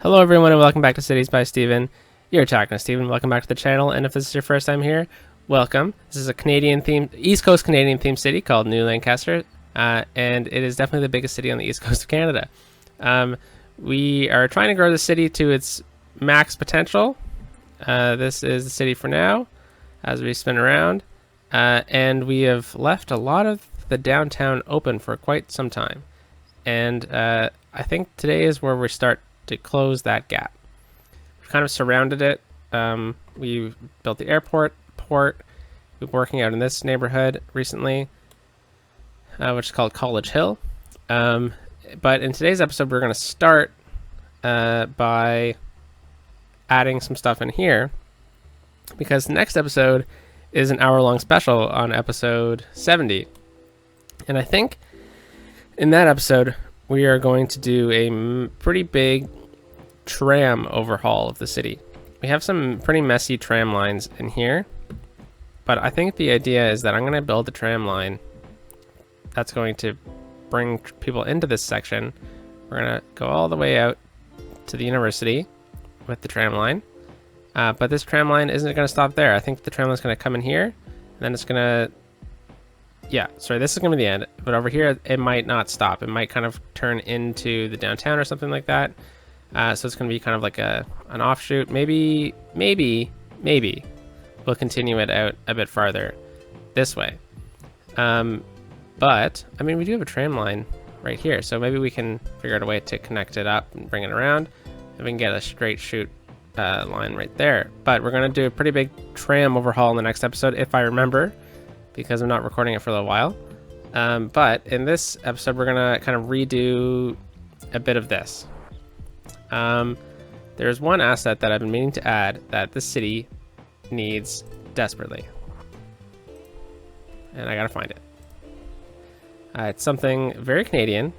Hello everyone and welcome back to Cities by Steven. You're talking to Steven. Welcome back to the channel, and if this is your first time here, welcome. This is a Canadian themed, East Coast Canadian themed city called New Lancaster, and it is definitely the biggest city on the East Coast of Canada. We are trying to grow the city to its max potential. This is the city for now as we spin around, and we have left a lot of the downtown open for quite some time, and I think today is where we start to close that gap. We've kind of surrounded it. We built the airport, port. We've been working out in this neighborhood recently, which is called College Hill. But in today's episode, we're going to start by adding some stuff in here, because the next episode is an hour-long special on episode 70. And I think in that episode, we are going to do a pretty big tram overhaul of the city. We have some pretty messy tram lines in here, but I think the idea is that I'm going to build a tram line that's going to bring people into this section. We're going to go all the way out to the university with the tram line, but this tram line isn't going to stop there. I think the tram line is going to come in here, and then it's going to this is going to be the end, but over here it might not stop. It might kind of turn into the downtown or something like that. So it's going to be kind of like an offshoot. Maybe we'll continue it out a bit farther this way. But I mean, we do have a tram line right here, so maybe we can figure out a way to connect it up and bring it around, and we can get a straight shoot line right there. But we're going to do a pretty big tram overhaul in the next episode, if I remember, because I'm not recording it for a little while. But in this episode, we're going to kind of redo a bit of this. There's one asset that I've been meaning to add that the city needs desperately, and I gotta find it. It's something very Canadian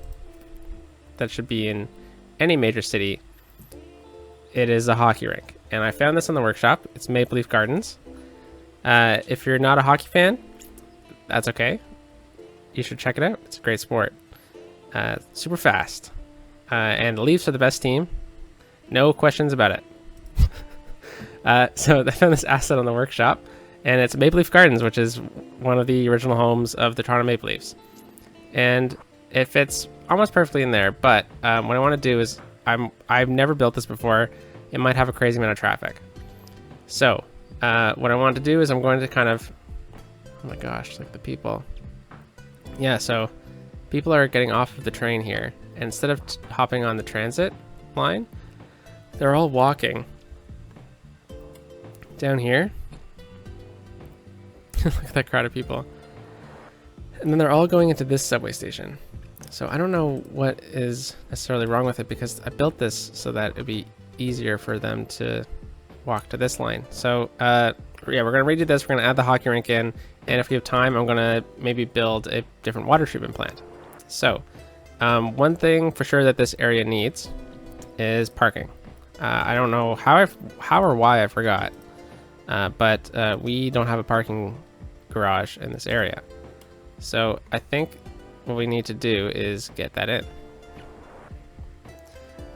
that should be in any major city. It is a hockey rink, and I found this in the workshop. It's Maple Leaf Gardens. If you're not a hockey fan, that's okay. You should check it out. It's a great sport. Super fast. And the Leafs are the best team. No questions about it. So I found this asset on the workshop, and it's Maple Leaf Gardens, which is one of the original homes of the Toronto Maple Leafs. And it fits almost perfectly in there, but what I want to do is, I've never built this before. It might have a crazy amount of traffic. So what I want to do is I'm going to kind of, oh my gosh, like the people. Yeah, so people are getting off of the train here, and instead of hopping on the transit line, they're all walking down here. Look at that crowd of people. And then they're all going into this subway station. So I don't know what is necessarily wrong with it, because I built this so that it'd be easier for them to walk to this line. So yeah, we're going to redo this. We're going to add the hockey rink in, and if we have time, I'm going to maybe build a different water treatment plant. So one thing for sure that this area needs is parking. I don't know how or why I forgot, but we don't have a parking garage in this area. So I think what we need to do is get that in.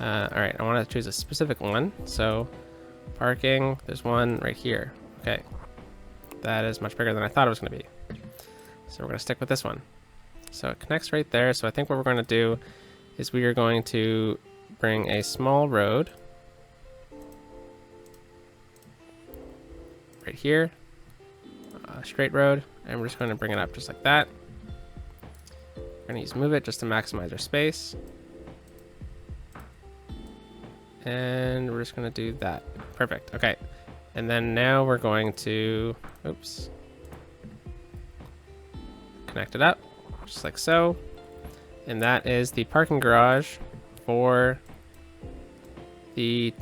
All right, I want to choose a specific one. So parking, there's one right here. Okay, that is much bigger than I thought it was going to be. So we're going to stick with this one. So it connects right there. So I think what we're going to do is we are going to bring a small road right here, a straight road, and we're just going to bring it up just like that. We're going to use move it just to maximize our space, and we're just going to do that. Perfect. Okay, and then now we're going to connect it up just like so, and that is the parking garage for the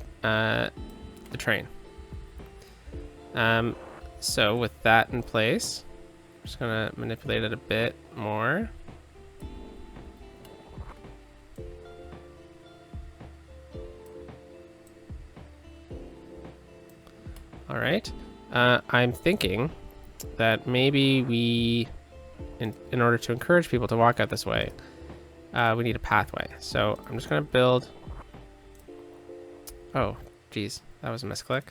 train. So with that in place, I'm just gonna manipulate it a bit more. All right, I'm thinking that maybe we, in order to encourage people to walk out this way, we need a pathway. So I'm just gonna build Oh, geez, that was a misclick.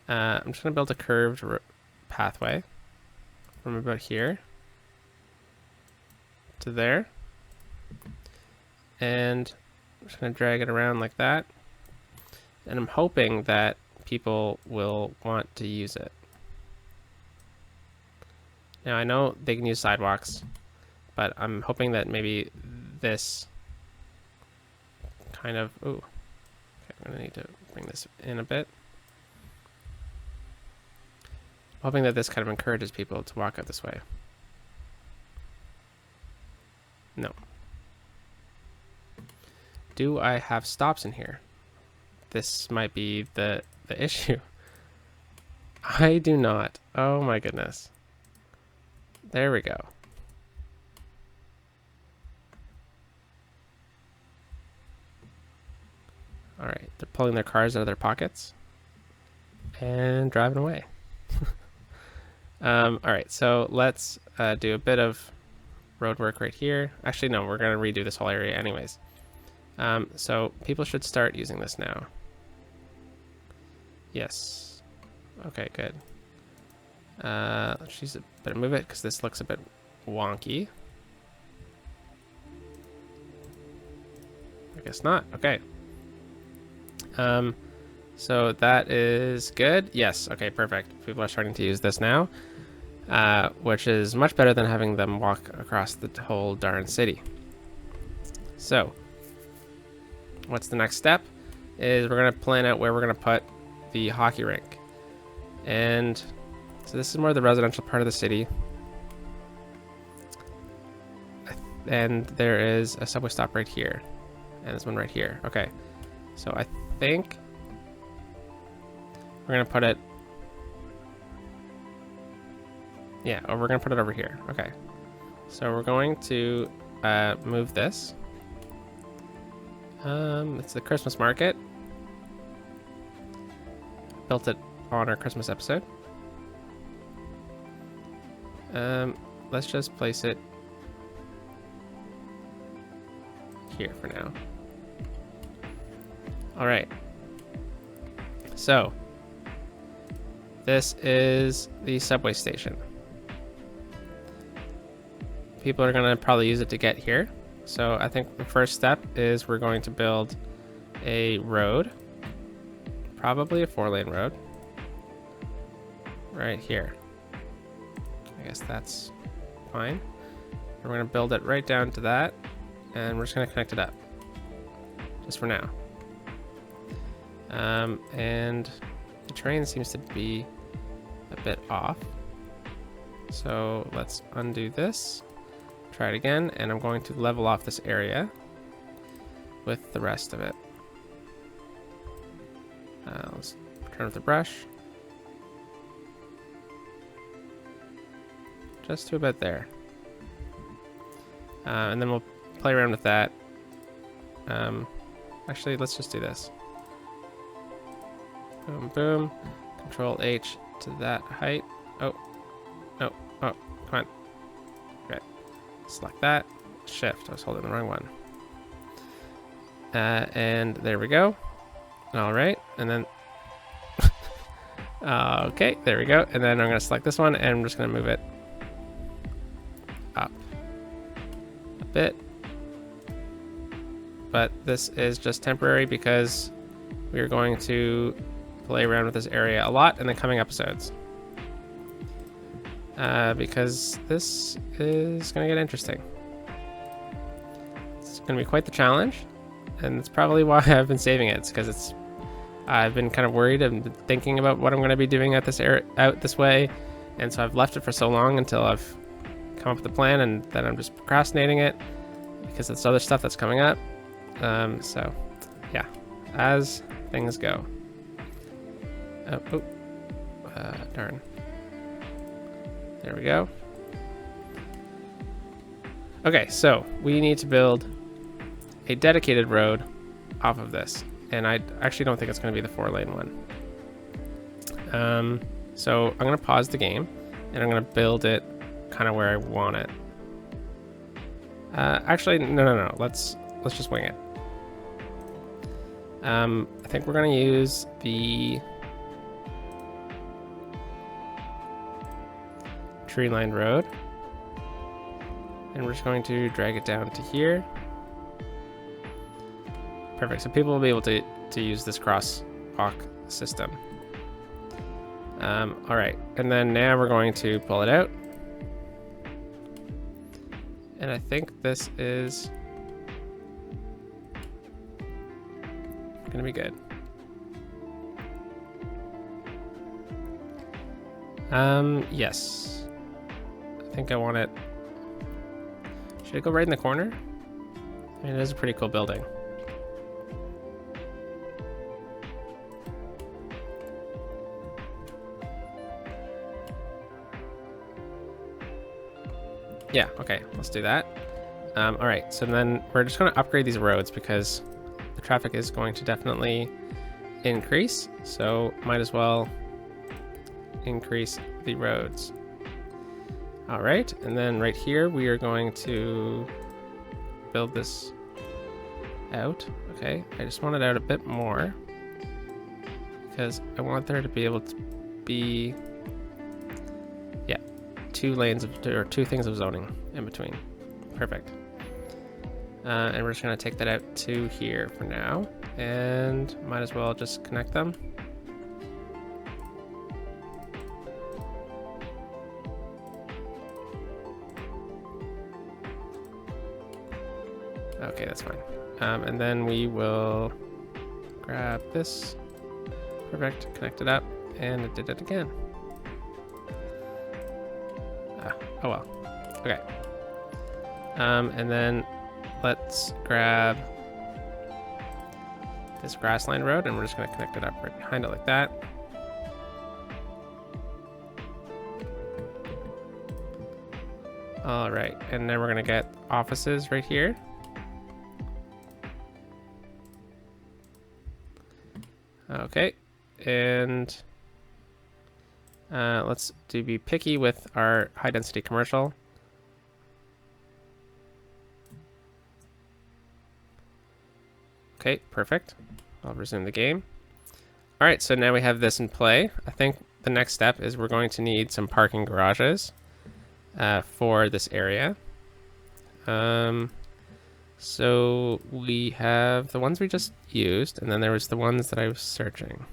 I'm just gonna build a curved pathway from about here to there, and I'm just gonna drag it around like that, and I'm hoping that people will want to use it. Now I know they can use sidewalks, but I'm hoping that maybe this kind of, ooh, okay, I'm gonna need to bring this in a bit. I'm hoping that this kind of encourages people to walk out this way. No. Do I have stops in here? This might be the issue. I do not. Oh my goodness. There we go. All right, they're pulling their cars out of their pockets and driving away. All right, so let's do a bit of road work right here. Actually, no, we're gonna redo this whole area anyways. So people should start using this now. Yes. Okay, good. Let's use a bit of move it because this looks a bit wonky. I guess not. Okay. So that is good. Yes. Okay, perfect. People are starting to use this now, which is much better than having them walk across the whole darn city. So what's the next step is we're going to plan out where we're going to put the hockey rink. And so this is more the residential part of the city. And there is a subway stop right here. And there's one right here. Okay. So I think we're going to put it... Yeah, we're going to put it over here. Okay. So we're going to move this. It's the Christmas market. Built it on our Christmas episode. Let's just place it here for now. All right. So this is the subway station. People are going to probably use it to get here. So I think the first step is we're going to build a road, probably a 4-lane road, right here. I guess that's fine. We're going to build it right down to that, and we're just going to connect it up, just for now. And the train seems to be a bit off. So let's undo this. Try it again, and I'm going to level off this area with the rest of it. Let's turn with the brush. Just to a bit there. And then we'll play around with that. Actually, let's just do this. Boom, boom. Control H to that height. Oh, no, oh, come on. Okay. Select that. Shift. I was holding the wrong one. And there we go. All right. And then... okay, there we go. And then I'm going to select this one, and I'm just going to move it up a bit. But this is just temporary because we're going to play around with this area a lot in the coming episodes. Because this is going to get interesting. It's going to be quite the challenge, and it's probably why I've been saving it. It's because I've been kind of worried and thinking about what I'm going to be doing out this way, and so I've left it for so long until I've come up with a plan, and then I'm just procrastinating it because it's other stuff that's coming up. So yeah, as things go. Darn. There we go. Okay, so we need to build a dedicated road off of this. And I actually don't think it's going to be the 4-lane one. So I'm going to pause the game, and I'm going to build it kind of where I want it. Actually, no. Let's just wing it. I think we're going to use the tree-lined road. And we're just going to drag it down to here. Perfect. So people will be able to use this crosswalk system. All right. And then now we're going to pull it out. And I think this is going to be good. Yes. I think I want it. Should it go right in the corner? I mean, it is a pretty cool building. Yeah, okay, let's do that. All right, so then we're just going to upgrade these roads because the traffic is going to definitely increase. So might as well increase the roads. All right, and then right here, we are going to build this out. Okay, I just want it out a bit more because I want there to be able to be, yeah, two things of zoning in between. Perfect. And we're just gonna take that out to here for now, and might as well just connect them. Okay, that's fine. And then we will grab this. Perfect, connect it up, and it did it again. Oh well, okay. And then let's grab this grassland road, and we're just gonna connect it up right behind it like that. All right, and then we're gonna get offices right here. Okay, and let's be picky with our high density commercial. Okay, perfect. I'll resume the game. All right, so now we have this in play. I think the next step is we're going to need some parking garages for this area. So we have the ones we just used, and then there was the ones that I was searching.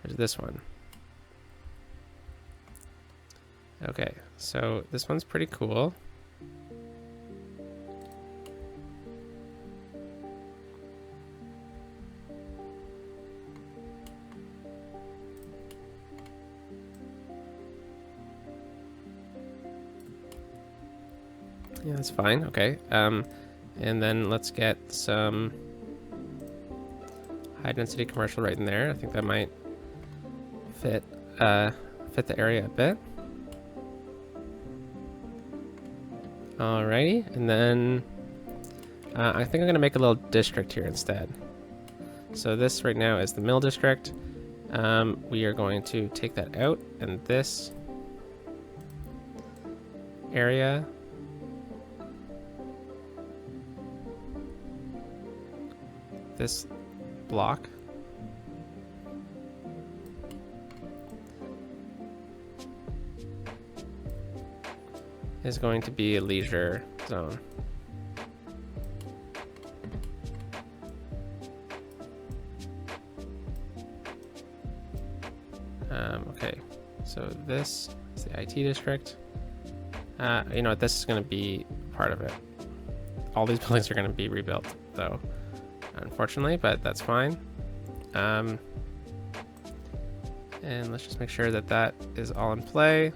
There's this one. Okay, so this one's pretty cool. Yeah, that's fine. Okay. And then let's get some high density commercial right in there. I think that might fit the area a bit. Alrighty, and then I think I'm gonna make a little district here instead. So this right now is the mill district. We are going to take that out, and this area this block is going to be a leisure zone. Okay, so this is the IT district. You know what, this is going to be part of it. All these buildings are going to be rebuilt, though, unfortunately, but that's fine. And let's just make sure that that is all in play.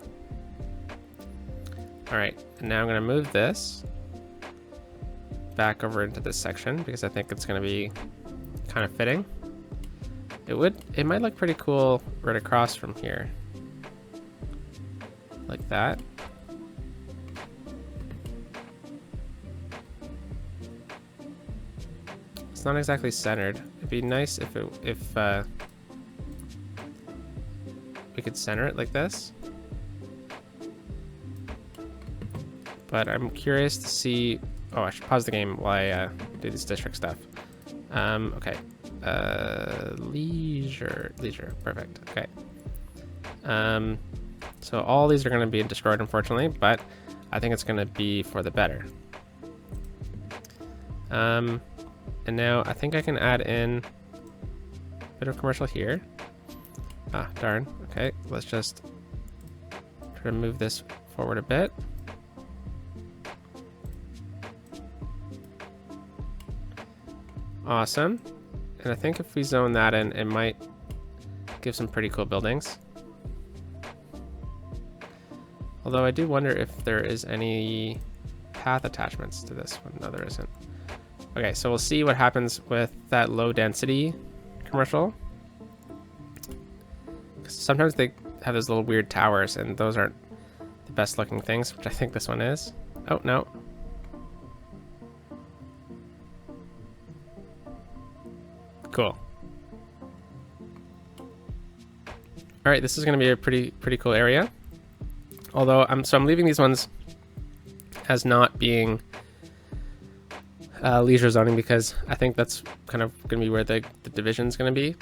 All right, and now I'm going to move this back over into this section because I think it's going to be kind of fitting. It might look pretty cool right across from here, like that. It's not exactly centered. It'd be nice if we could center it like this. But I'm curious to see. Oh, I should pause the game while I do this district stuff. Okay. Leisure, perfect. Okay. So all these are going to be destroyed, unfortunately, but I think it's going to be for the better. And now I think I can add in a bit of commercial here. Ah, darn. Okay, let's just try to move this forward a bit. Awesome. And I think if we zone that in, it might give some pretty cool buildings. Although I do wonder if there is any path attachments to this one. No, there isn't. Okay, so we'll see what happens with that low density commercial. Sometimes they have those little weird towers, and those aren't the best looking things, which I think this one is. Oh, no. Cool. All right, this is going to be a pretty cool area. Although I'm leaving these ones as not being leisure zoning because I think that's kind of going to be where the division's going to be.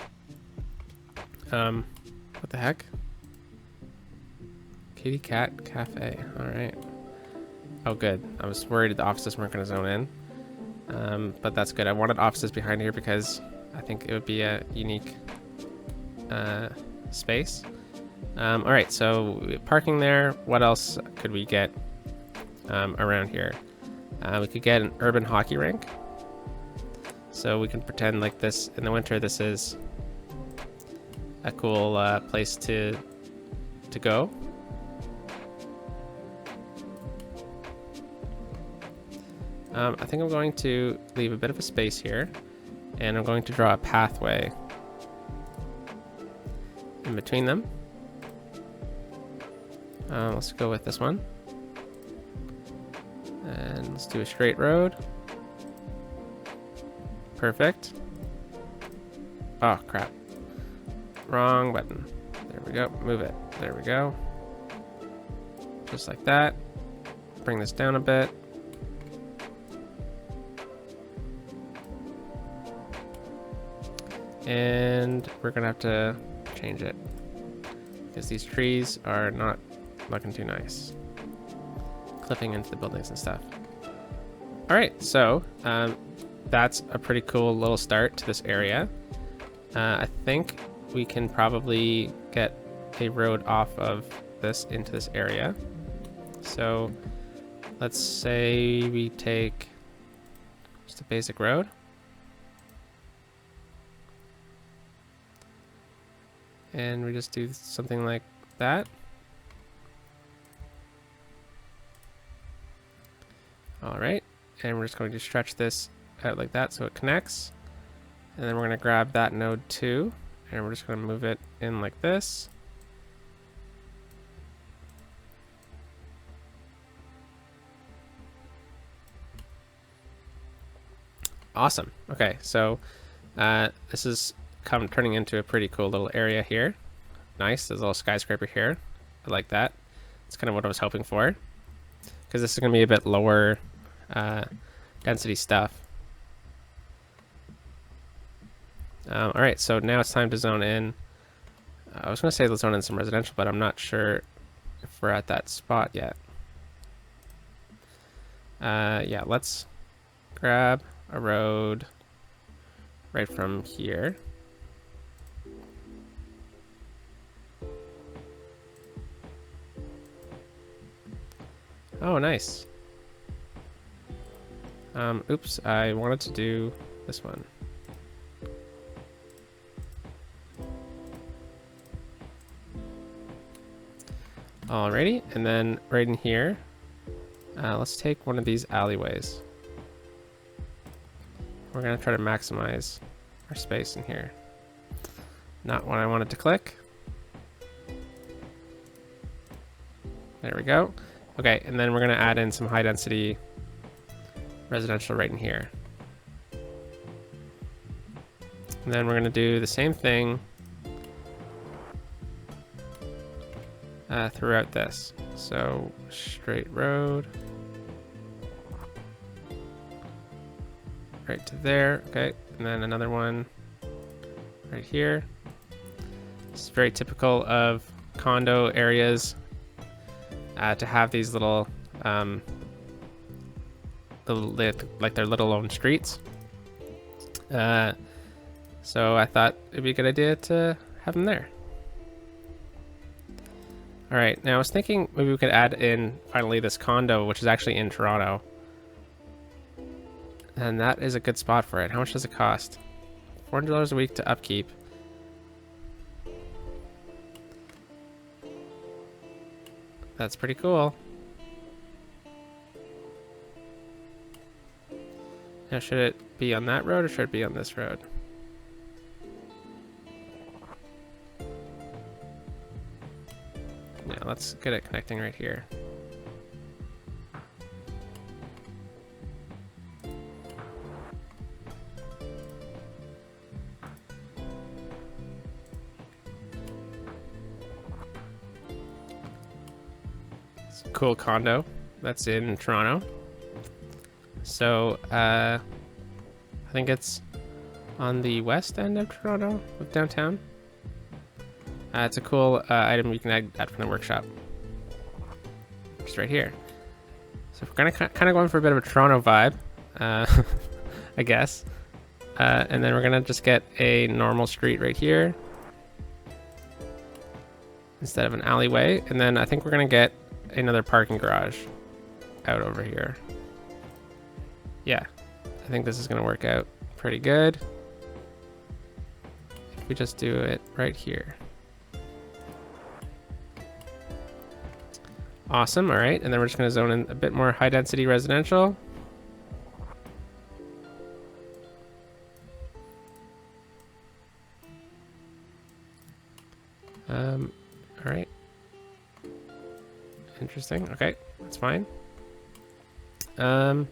What the heck? Kitty Cat Cafe. All right. Oh, good. I was worried the offices weren't going to zone in, but that's good. I wanted offices behind here because I think it would be a unique space. All right, so parking there. What else could we get around here? We could get an urban hockey rink. So we can pretend like this in the winter. This is a cool place to go. I think I'm going to leave a bit of a space here, and I'm going to draw a pathway in between them. Let's go with this one. And let's do a straight road. Perfect. Oh, crap. Wrong button. There we go. Move it. There we go. Just like that. Bring this down a bit. And we're going to have to change it because these trees are not looking too nice. Clipping into the buildings and stuff. All right, so that's a pretty cool little start to this area. I think we can probably get a road off of this into this area. So let's say we take just a basic road. And we just do something like that. All right, and we're just going to stretch this out like that so it connects. And then we're going to grab that node 2, and we're just going to move it in like this. Awesome. Okay, so this is turning into a pretty cool little area here. Nice, there's a little skyscraper here. I like that. It's kind of what I was hoping for, because this is going to be a bit lower density stuff. All right, so now it's time to zone in. I was going to say let's zone in some residential, but I'm not sure if we're at that spot yet. Yeah, let's grab a road right from here. Oh, nice. Oops, I wanted to do this one. Alrighty, and then right in here, let's take one of these alleyways. We're gonna try to maximize our space in here. Not what I wanted to click. There we go. Okay, and then we're gonna add in some high density residential right in here. And then we're gonna do the same thing throughout this. So straight road. right to there. Okay, and then another one right here. It's very typical of condo areas to have these little, like their little own streets. So I thought it'd be a good idea to have them there. All right, now I was thinking maybe we could add in finally this condo, which is actually in Toronto. And that is a good spot for it. How much does it cost? $400 a week to upkeep. That's pretty cool. Now, should it be on that road or should it be on this road? Yeah, let's get it connecting right here. It's a cool condo that's in Toronto. So, I think it's on the west end of Toronto, of downtown. It's a cool item you can add from the workshop. Just right here. So if we're kind of going for a bit of a Toronto vibe, I guess. And then we're gonna just get a normal street right here instead of an alleyway. And then I think we're gonna get another parking garage out over here. Yeah, I think this is gonna work out pretty good. If we just do it right here. Awesome, all right, and then we're just gonna zone in a bit more high density residential. All right. Interesting, okay, that's fine. So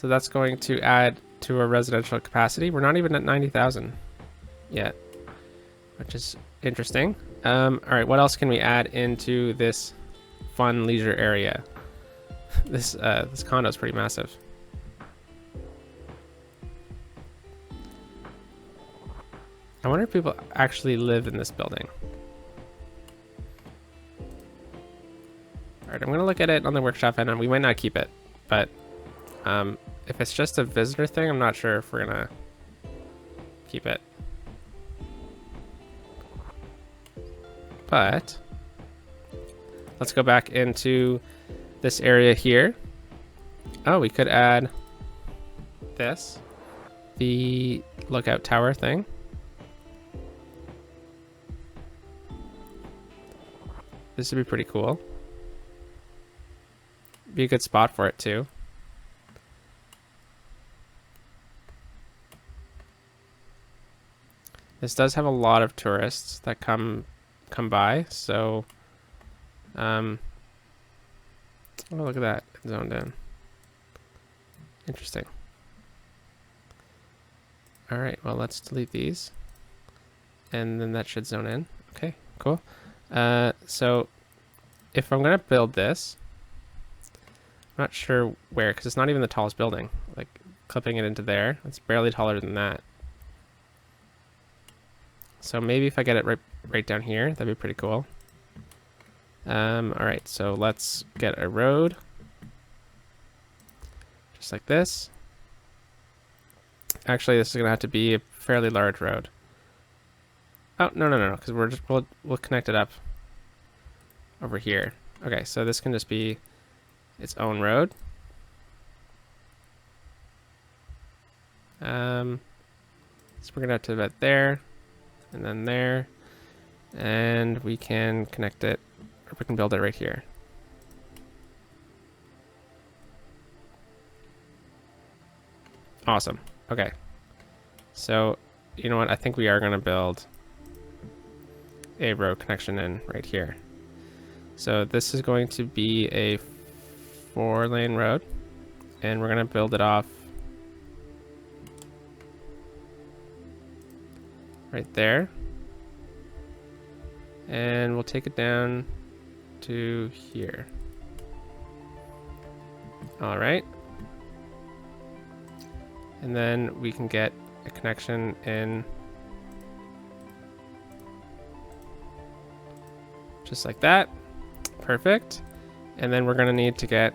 that's going to add to our residential capacity. We're not even at 90,000 yet, which is interesting. All right, what else can we add into this fun leisure area? This condo is pretty massive. I wonder if people actually live in this building. All right, I'm gonna look at it on the workshop, and we might not keep it, but if it's just a visitor thing, I'm not sure if we're gonna keep it. But let's go back into this area here. Oh, we could add this, the lookout tower thing. This would be pretty cool. Be a good spot for it too. This does have a lot of tourists that come by, so oh, look at that, it's zoned in. Interesting. All right, well, let's delete these, and then that should zone in. Okay, cool. So if I'm gonna build this, I'm not sure where, because it's not even the tallest building. Like clipping it into there, it's barely taller than that. So maybe if I get it right down here, that'd be pretty cool. All right, so let's get a road, just like this. Actually, this is gonna have to be a fairly large road. Oh, no, because we'll connect it up over here. Okay, so this can just be its own road. So we're gonna have to about there, and then there, and we can connect it, or we can build it right here. Awesome. Okay. So, you know what? I think we are gonna build a road connection in right here. So this is going to be a 4-lane road, and we're gonna build it off right there, and we'll take it down to here. All right. And then we can get a connection in just like that. Perfect. And then we're going to need to get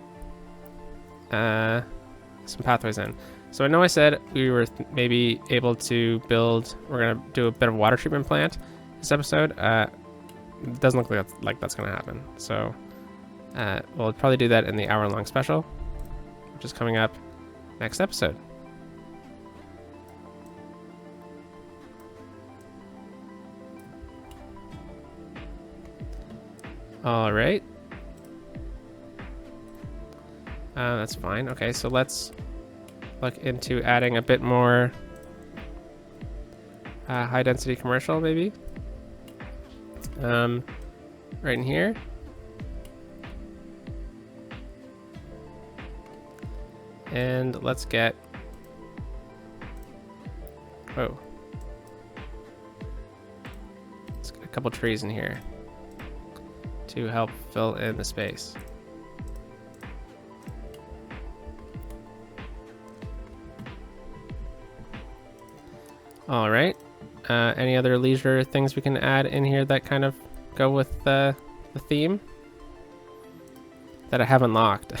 some pathways in. So I know I said we were maybe able to build, we're going to do a bit of water treatment plant this episode. It doesn't look like that's going to happen. So we'll probably do that in the hour-long special, which is coming up next episode. All right. That's fine. Okay, so let's look into adding a bit more high density commercial, maybe. Right in here. And let's get, let's get a couple trees in here to help fill in the space. All right. Any other leisure things we can add in here that kind of go with the theme that I have unlocked?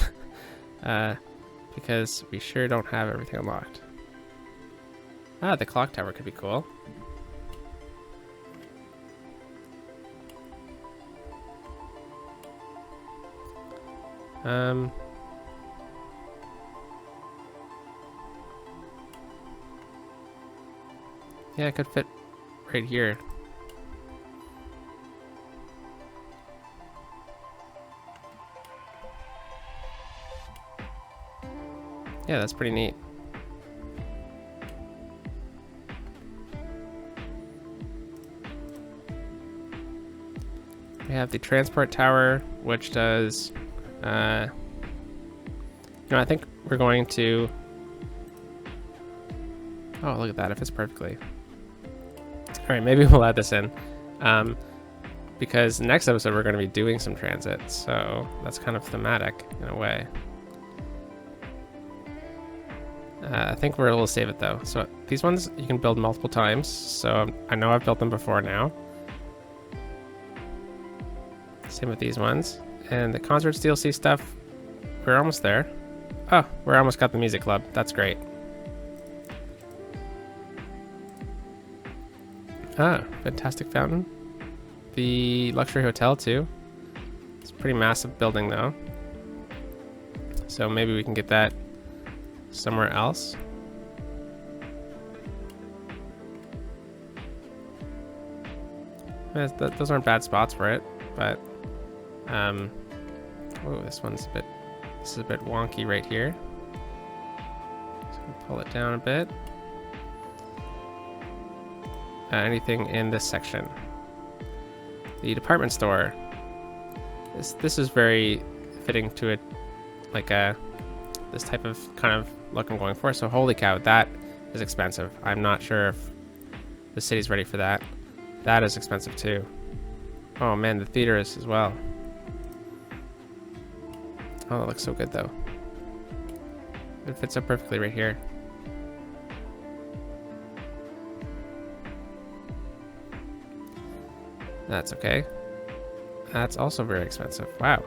Because we sure don't have everything unlocked. The clock tower could be cool. Yeah, it could fit right here. Yeah, that's pretty neat. We have the transport tower, which does, I think we're going to, oh, look at that, it fits perfectly. All right, maybe we'll add this in, because next episode we're going to be doing some transit, so that's kind of thematic in a way. I think we'll save it though. So these ones you can build multiple times, so I know I've built them before now. Same with these ones. And the concerts DLC stuff, we're almost there. Oh, we're almost got the music club. That's great. Fantastic fountain. The luxury hotel too. It's a pretty massive building though. So maybe we can get that somewhere else. Those aren't bad spots for it, but oh, this is a bit wonky right here. So we'll pull it down a bit. Anything in this section? The department store. This is very fitting to it, like this type of kind of look I'm going for. So holy cow, that is expensive. I'm not sure if the city's ready for that. That is expensive too. Oh man, the theater is as well. Oh, that looks so good though. It fits up perfectly right here. That's okay. That's also very expensive. Wow.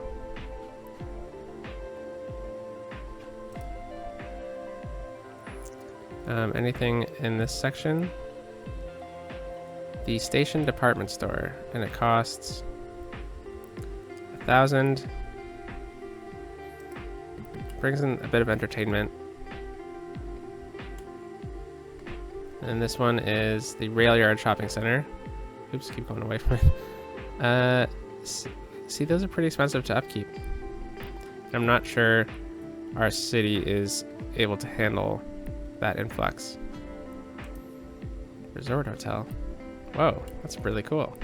Anything in this section? The station department store, and it costs 1,000. Brings in a bit of entertainment. And this one is the Rail Yard Shopping Center. Oops, keep going away from it. See, those are pretty expensive to upkeep. I'm not sure our city is able to handle that influx. Resort hotel. Whoa, that's really cool.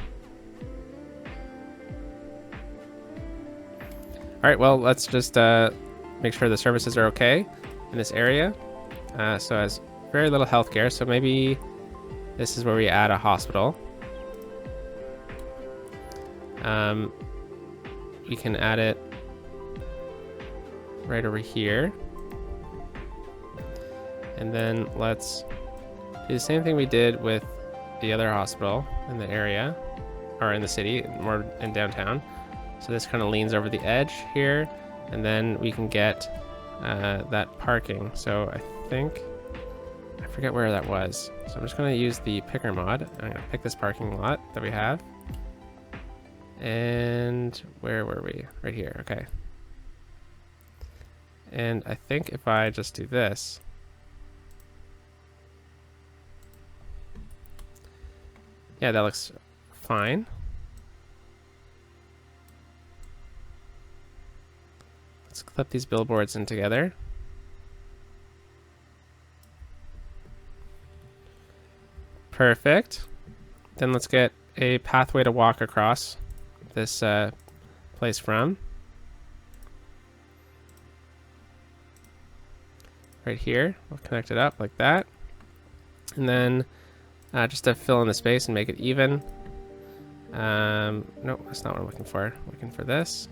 All right, well, let's just make sure the services are okay in this area. So it has very little healthcare, so maybe this is where we add a hospital. We can add it right over here. And then let's do the same thing we did with the other hospital in the area, or in the city, more in downtown. So this kind of leans over the edge here, and then we can get that parking. So I forget where that was. So I'm just going to use the picker mod. I'm going to pick this parking lot that we have. And where were we? Right here. Okay. And I think if I just do this, yeah, that looks fine. Let's clip these billboards in together. Perfect. Then let's get a pathway to walk across this place from. Right here. We'll connect it up like that. And then just to fill in the space and make it even. No, that's not what I'm looking for. I'm looking for this.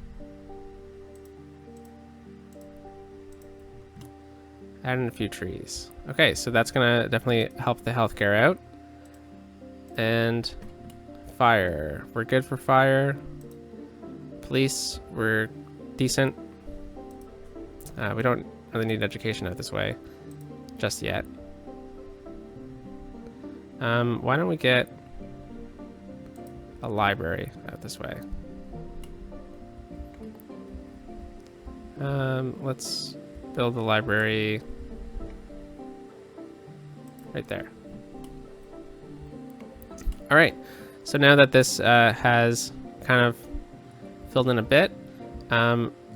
Add in a few trees. Okay, so that's gonna definitely help the healthcare out. And fire. We're good for fire. Police, we're decent. We don't really need education out this way just yet. Why don't we get a library out this way? Let's build a library right there. All right, so now that this has kind of filled in a bit,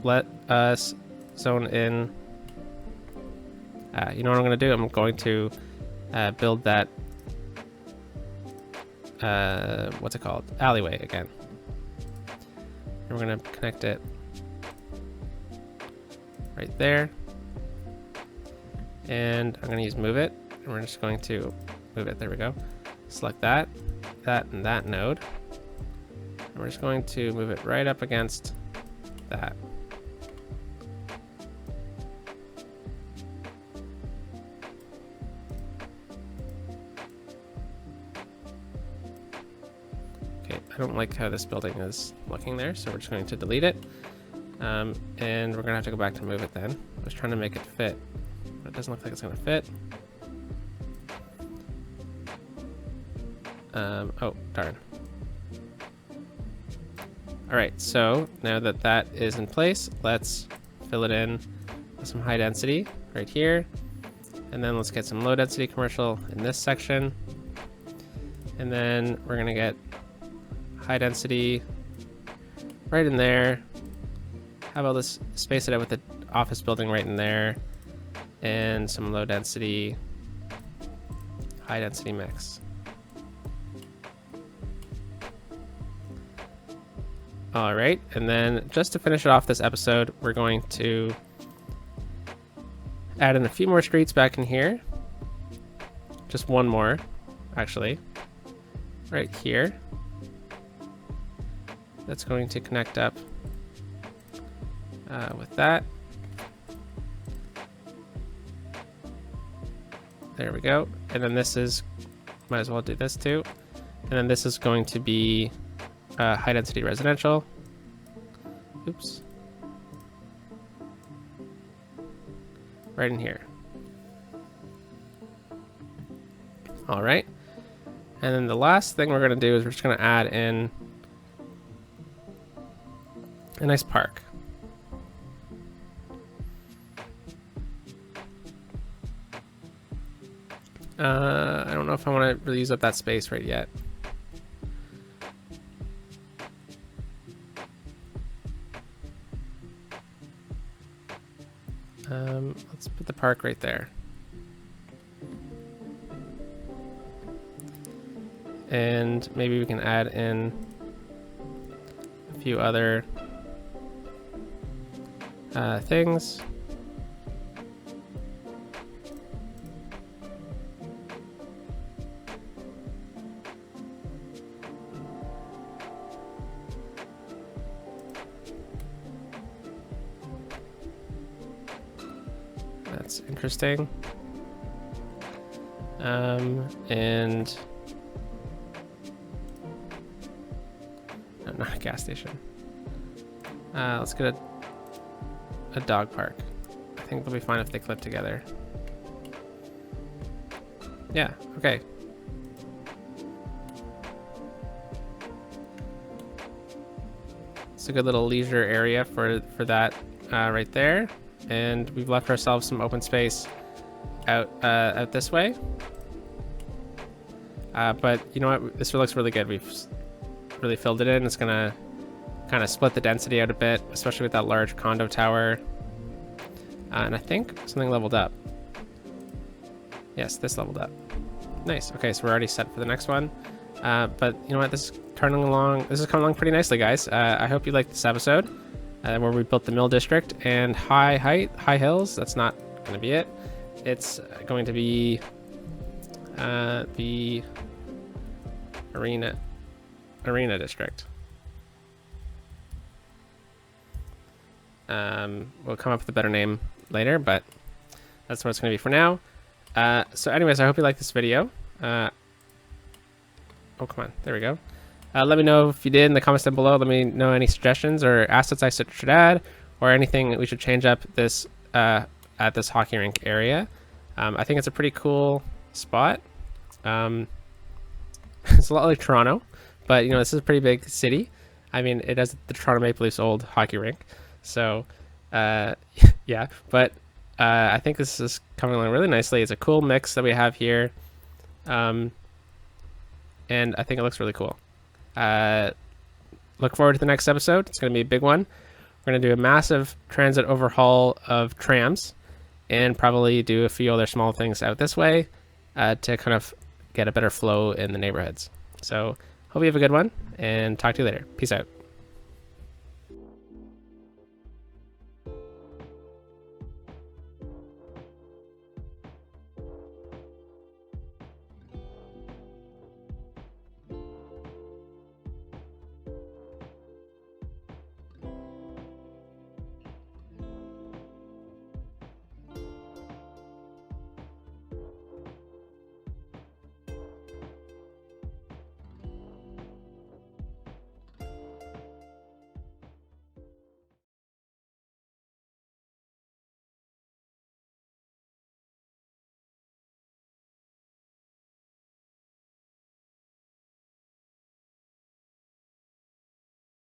let us zone in. You know what I'm going to do? I'm going to build that, what's it called? Alleyway again. And we're going to connect it right there. And I'm going to use move it. And we're just going to move it. There we go. Select that, and that node. And we're just going to move it right up against that. Okay, I don't like how this building is looking there, so we're just going to delete it. And we're gonna have to go back to move it then. I was trying to make it fit, but it doesn't look like it's gonna fit. Oh, darn. All right, so now that that is in place, let's fill it in with some high density right here. And then let's get some low density commercial in this section. And then we're gonna get high density right in there. How about let's space it out with the office building right in there, and some low density, high density mix. All right, and then just to finish it off this episode, we're going to add in a few more streets back in here. Just one more, actually, right here. That's going to connect up with that. There we go. And then this is, might as well do this too. And then this is going to be high density residential. Oops. Right in here. All right. And then the last thing we're going to do is we're just going to add in a nice park. I don't know if I want to really use up that space right yet. Let's put the park right there. And maybe we can add in a few other things. That's interesting. And no, not a gas station. Let's get a dog park. I think they'll be fine if they clip together. Yeah, okay. It's a good little leisure area for that right there. And we've left ourselves some open space out this way. But you know what? This looks really good. We've really filled it in. It's gonna kind of split the density out a bit, especially with that large condo tower. And I think something leveled up. Yes, this leveled up. Nice. Okay, so we're already set for the next one. But you know what? This is coming along pretty nicely, guys. I hope you liked this episode where we built the mill district and high hills. That's not going to be it. It's going to be the arena district. We'll come up with a better name later, but that's what it's going to be for now. So anyways, I hope you liked this video. Oh, come on. There we go. Let me know if you did in the comments down below. Let me know any suggestions or assets I should add, or anything that we should change up this at this hockey rink area. I think it's a pretty cool spot. It's a lot like Toronto, but you know, this is a pretty big city. I mean, it has the Toronto Maple Leafs old hockey rink. So yeah, but I think this is coming along really nicely. It's a cool mix that we have here. And I think it looks really cool. Look forward to the next episode. It's going to be a big one. We're going to do a massive transit overhaul of trams and probably do a few other small things out this way to kind of get a better flow in the neighborhoods. So hope you have a good one and talk to you later. Peace out.